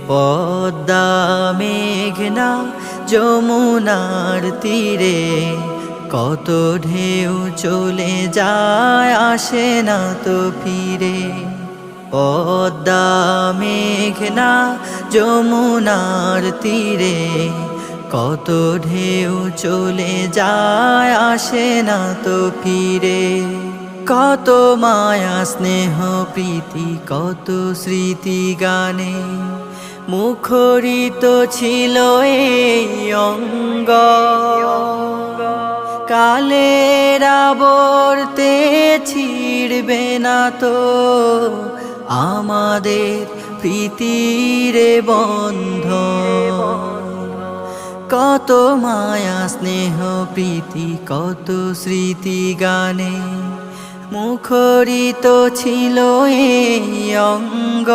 পদ্মা মেঘনা যমুনার তীরে কত ঢেউ চলে যায় আসে না তো ফিরে। পদ্মা মেঘনা যমুনার তীরে কত ঢেউ চলে যায় আসে না তো ফিরে। কত মায়া স্নেহ প্রীতি কত স্মৃতি গানে মুখরিত ছিল এই অঙ্গ। কালের আবর্তে ছিড়বে না তো আমাদের প্রীতির বন্ধন। কত মায়া স্নেহ প্রীতি কত স্মৃতি গানে মুখরিত ছিল এই অঙ্গ।